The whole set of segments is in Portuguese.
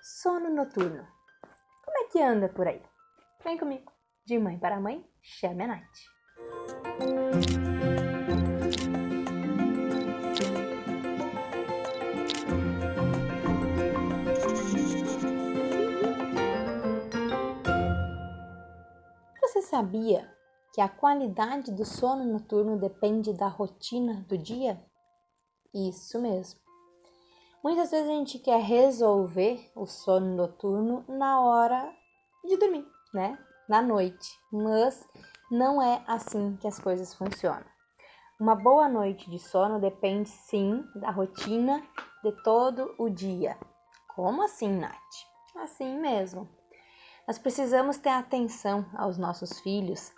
sono noturno. Como é que anda por aí? Vem comigo. De mãe para mãe, chame a Nath. Você sabia que a qualidade do sono noturno depende da rotina do dia? Isso mesmo. Muitas vezes a gente quer resolver o sono noturno na hora de dormir, né? Na noite. Mas não é assim que as coisas funcionam. Uma boa noite de sono depende sim da rotina de todo o dia. Como assim, Nath? Assim mesmo. Nós precisamos ter atenção aos nossos filhos,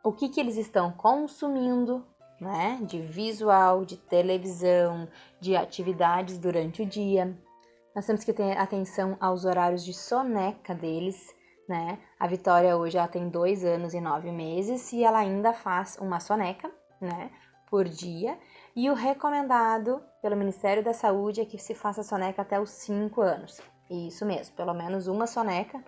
o que eles estão consumindo, né? De visual, de televisão, de atividades durante o dia. Nós temos que ter atenção aos horários de soneca deles, né? A Vitória hoje ela tem 2 anos e 9 meses e ela ainda faz uma soneca, né? Por dia. E o recomendado pelo Ministério da Saúde é que se faça soneca até os 5 anos. Isso mesmo, pelo menos uma soneca,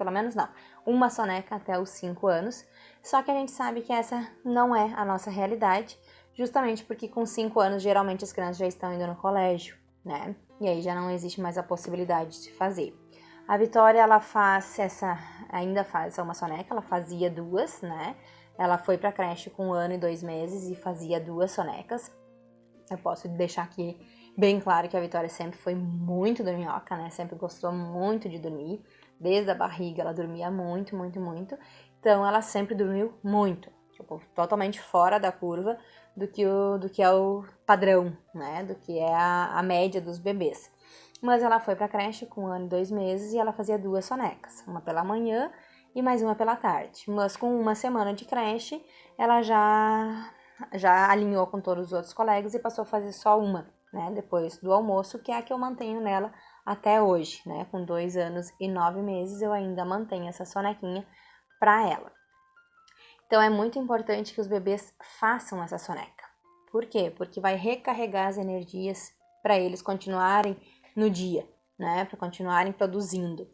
uma soneca até os 5 anos. Só que a gente sabe que essa não é a nossa realidade, justamente porque com 5 anos geralmente as crianças já estão indo no colégio, né? E aí já não existe mais a possibilidade de se fazer. A Vitória, ela ainda faz uma soneca, ela fazia 2, né? Ela foi pra creche com 1 ano e 2 meses e fazia 2 sonecas. Eu posso deixar aqui bem claro que a Vitória sempre foi muito dorminhoca, né? Sempre gostou muito de dormir. Desde a barriga ela dormia muito, muito, muito. Então ela sempre dormiu muito. Tipo, totalmente fora da curva do que é o padrão, né? Do que é a média dos bebês. Mas ela foi pra creche com 1 ano e 2 meses e ela fazia 2 sonecas. Uma pela manhã e mais uma pela tarde. Mas com 1 semana de creche, ela já alinhou com todos os outros colegas e passou a fazer só uma, né? Depois do almoço, que é a que eu mantenho nela até hoje, né? Com 2 anos e 9 meses, eu ainda mantenho essa sonequinha para ela. Então, é muito importante que os bebês façam essa soneca. Por quê? Porque vai recarregar as energias para eles continuarem no dia, né? Para continuarem produzindo.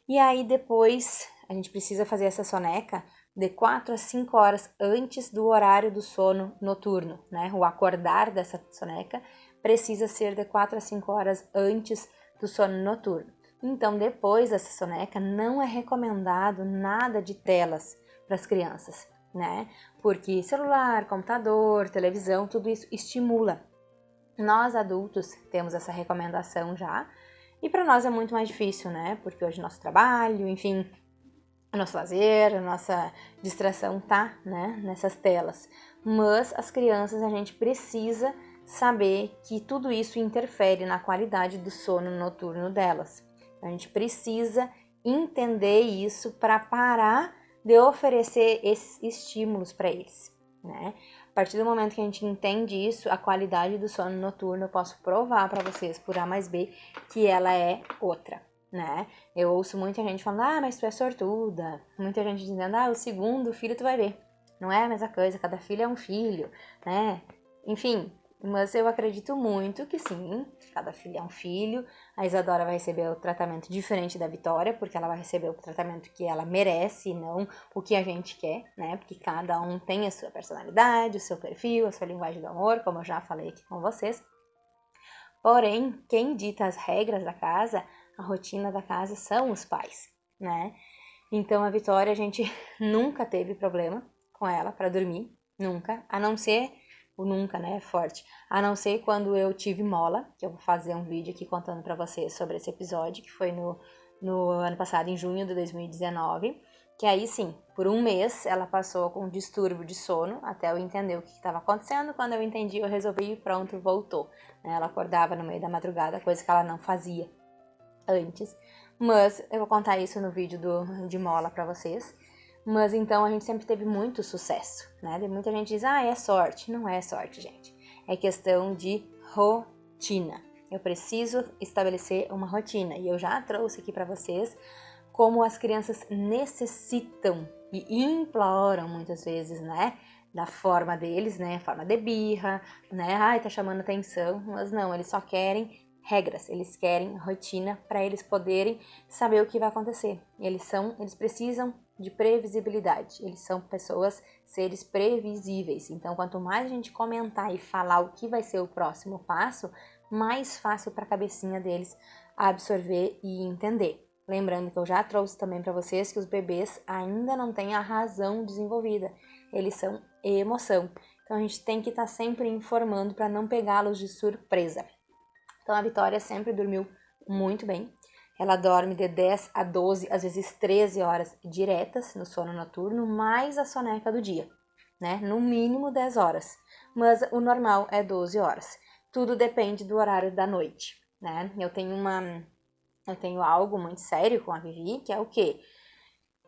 E aí, depois, a gente precisa fazer essa soneca de 4 a 5 horas antes do horário do sono noturno, né? O acordar dessa soneca precisa ser de 4 a 5 horas antes do sono noturno. Então, depois dessa soneca, não é recomendado nada de telas para as crianças, né? Porque celular, computador, televisão, tudo isso estimula. Nós adultos temos essa recomendação já, e para nós é muito mais difícil, né? Porque hoje nosso trabalho, enfim, o nosso lazer, a nossa distração tá, né, nessas telas. Mas as crianças, a gente precisa saber que tudo isso interfere na qualidade do sono noturno delas. A gente precisa entender isso para parar de oferecer esses estímulos para eles, né? A partir do momento que a gente entende isso, a qualidade do sono noturno, eu posso provar para vocês por A mais B que ela é outra, né? Eu ouço muita gente falando, mas tu é sortuda. Muita gente dizendo, o segundo filho tu vai ver. Não é a mesma coisa, cada filho é um filho, né? Enfim, mas eu acredito muito que sim, cada filho é um filho. A Isadora vai receber o tratamento diferente da Vitória, porque ela vai receber o tratamento que ela merece e não o que a gente quer, né? Porque cada um tem a sua personalidade, o seu perfil, a sua linguagem do amor, como eu já falei aqui com vocês. Porém, quem dita as regras da casa, a rotina da casa, são os pais, né? Então, a Vitória, a gente nunca teve problema com ela para dormir, nunca, a não ser, o nunca, né, é forte, a não ser quando eu tive mola, que eu vou fazer um vídeo aqui contando para vocês sobre esse episódio, que foi no ano passado, em junho de 2019, que aí sim, por 1 mês, ela passou com um distúrbio de sono, até eu entender o que estava acontecendo. Quando eu entendi, eu resolvi e pronto, voltou. Ela acordava no meio da madrugada, coisa que ela não fazia antes. Mas eu vou contar isso no vídeo de mola pra vocês. Mas então a gente sempre teve muito sucesso, né? Muita gente diz, é sorte. Não é sorte, gente. É questão de rotina. Eu preciso estabelecer uma rotina. E eu já trouxe aqui pra vocês como as crianças necessitam e imploram muitas vezes, né? Da forma deles, né? Forma de birra, né? Tá chamando atenção. Mas não, eles só querem regras, eles querem rotina para eles poderem saber o que vai acontecer. Eles precisam de previsibilidade, eles são seres previsíveis. Então, quanto mais a gente comentar e falar o que vai ser o próximo passo, mais fácil para a cabecinha deles absorver e entender. Lembrando que eu já trouxe também para vocês que os bebês ainda não têm a razão desenvolvida, eles são emoção. Então, a gente tem que estar sempre informando para não pegá-los de surpresa. Então, a Vitória sempre dormiu muito bem. Ela dorme de 10 a 12, às vezes 13 horas diretas no sono noturno, mais a soneca do dia, né? No mínimo 10 horas, mas o normal é 12 horas. Tudo depende do horário da noite, né? Eu tenho algo muito sério com a Vivi, que é o quê?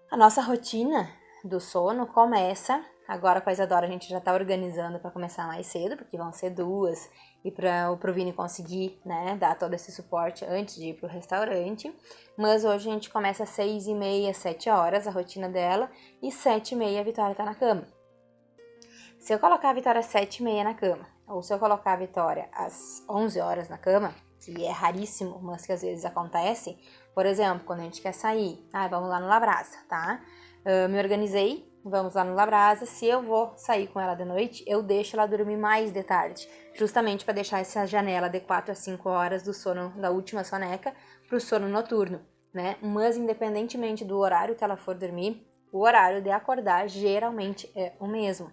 A nossa rotina do sono começa, agora com a Isadora a gente já tá organizando para começar mais cedo, porque vão ser 2, e para o Vini conseguir, né, dar todo esse suporte antes de ir pro restaurante. Mas hoje a gente começa às 6h30, 7 horas, a rotina dela, e 7h30 a Vitória tá na cama. Se eu colocar a Vitória às 7h30 na cama, ou se eu colocar a Vitória às 11 horas na cama, que é raríssimo, mas que às vezes acontece, por exemplo, quando a gente quer sair, vamos lá no Labrasa, tá? Me organizei, vamos lá no Labrasa. Se eu vou sair com ela de noite, eu deixo ela dormir mais de tarde, justamente para deixar essa janela de 4 a 5 horas do sono da última soneca para o sono noturno, né? Mas independentemente do horário que ela for dormir, o horário de acordar geralmente é o mesmo,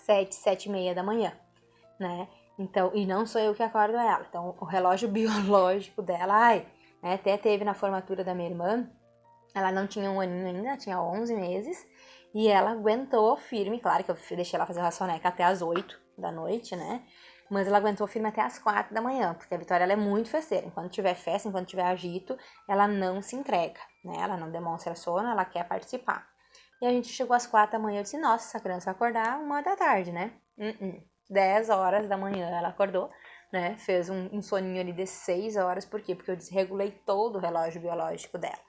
7, 7h30 da manhã, né? Então, e não sou eu que acordo ela. Então, o relógio biológico dela, né, até teve na formatura da minha irmã, ela não tinha 1 aninho ainda, tinha 11 meses, e ela aguentou firme, claro que eu deixei ela fazer a soneca até as 8 da noite, né? Mas ela aguentou firme até as 4 da manhã, porque a Vitória ela é muito festeira. Enquanto tiver festa, enquanto tiver agito, ela não se entrega, né? Ela não demonstra sono, ela quer participar. E a gente chegou às 4 da manhã, eu disse, nossa, essa criança vai acordar 1 da tarde, né? 10 horas da manhã ela acordou, né? Fez um soninho ali de 6 horas, por quê? Porque eu desregulei todo o relógio biológico dela,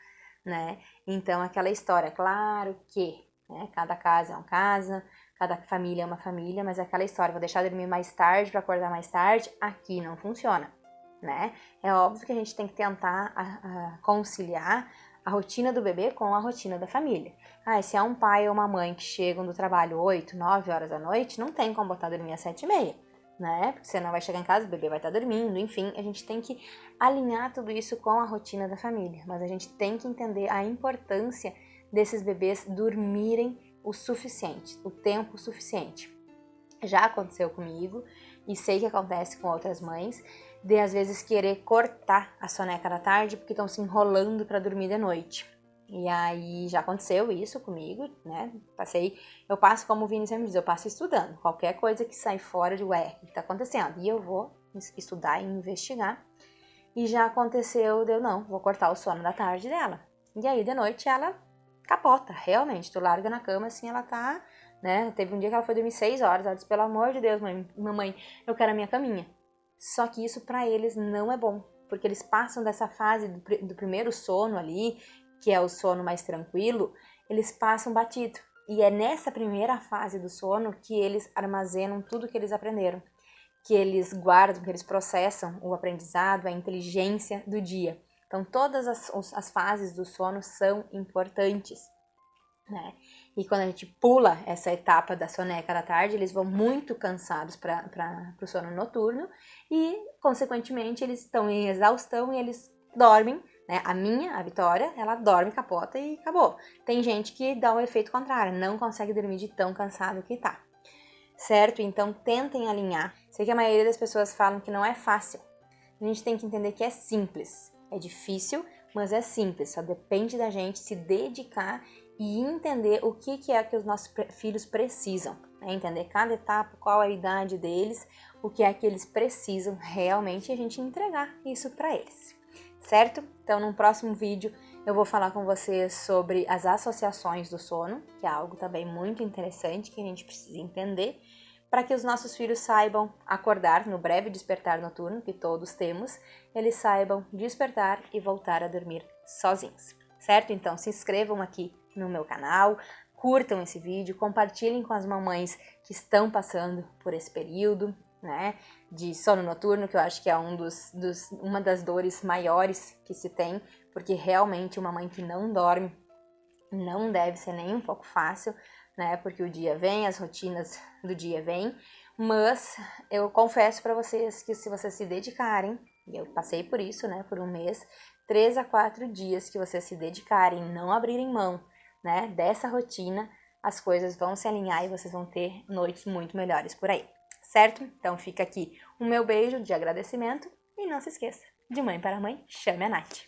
né? Então, aquela história, claro que, né, cada casa é um casa, cada família é uma família, mas aquela história, vou deixar dormir mais tarde para acordar mais tarde, aqui não funciona, né? É óbvio que a gente tem que tentar conciliar a rotina do bebê com a rotina da família. Se é um pai ou uma mãe que chegam do trabalho 8, 9 horas da noite, não tem como botar dormir às 7h30, né? Porque você não vai chegar em casa, o bebê vai estar dormindo, enfim, a gente tem que alinhar tudo isso com a rotina da família, mas a gente tem que entender a importância desses bebês dormirem o suficiente, o tempo suficiente. Já aconteceu comigo e sei que acontece com outras mães, de às vezes querer cortar a soneca da tarde porque estão se enrolando para dormir de noite. E aí já aconteceu isso comigo, né? Eu passo, como o Vini sempre diz, eu passo estudando. Qualquer coisa que sai fora de o que tá acontecendo? E eu vou estudar e investigar. E já aconteceu não, vou cortar o sono da tarde dela. E aí de noite ela capota, realmente. Tu larga na cama assim, ela tá, né? Teve um dia que ela foi dormir 6 horas, ela disse, pelo amor de Deus, mamãe, eu quero a minha caminha. Só que isso para eles não é bom, porque eles passam dessa fase do primeiro sono ali, que é o sono mais tranquilo, eles passam batido. E é nessa primeira fase do sono que eles armazenam tudo que eles aprenderam, que eles guardam, que eles processam o aprendizado, a inteligência do dia. Então, todas as fases do sono são importantes, né? E quando a gente pula essa etapa da soneca da tarde, eles vão muito cansados para o sono noturno e, consequentemente, eles estão em exaustão e eles dormem, né? A Vitória, ela dorme, capota e acabou. Tem gente que dá o efeito contrário, não consegue dormir de tão cansado que tá, certo? Então, tentem alinhar. Sei que a maioria das pessoas falam que não é fácil. A gente tem que entender que é simples. É difícil, mas é simples. Só depende da gente se dedicar e entender o que é que os nossos filhos precisam, né? Entender cada etapa, qual a idade deles, o que é que eles precisam realmente e a gente entregar isso para eles, certo? Então, no próximo vídeo eu vou falar com vocês sobre as associações do sono, que é algo também muito interessante que a gente precisa entender, para que os nossos filhos saibam acordar no breve despertar noturno que todos temos, eles saibam despertar e voltar a dormir sozinhos, certo? Então, se inscrevam aqui no meu canal, curtam esse vídeo, compartilhem com as mamães que estão passando por esse período, né, de sono noturno, que eu acho que é uma das dores maiores que se tem, porque realmente uma mãe que não dorme não deve ser nem um pouco fácil, né, porque o dia vem, as rotinas do dia vêm, mas eu confesso para vocês que se vocês se dedicarem, e eu passei por isso, né, por um mês, 3 a 4 dias que vocês se dedicarem, não abrirem mão, né, dessa rotina, as coisas vão se alinhar e vocês vão ter noites muito melhores por aí, certo? Então fica aqui o meu beijo de agradecimento e não se esqueça, de mãe para mãe, chame a Nath.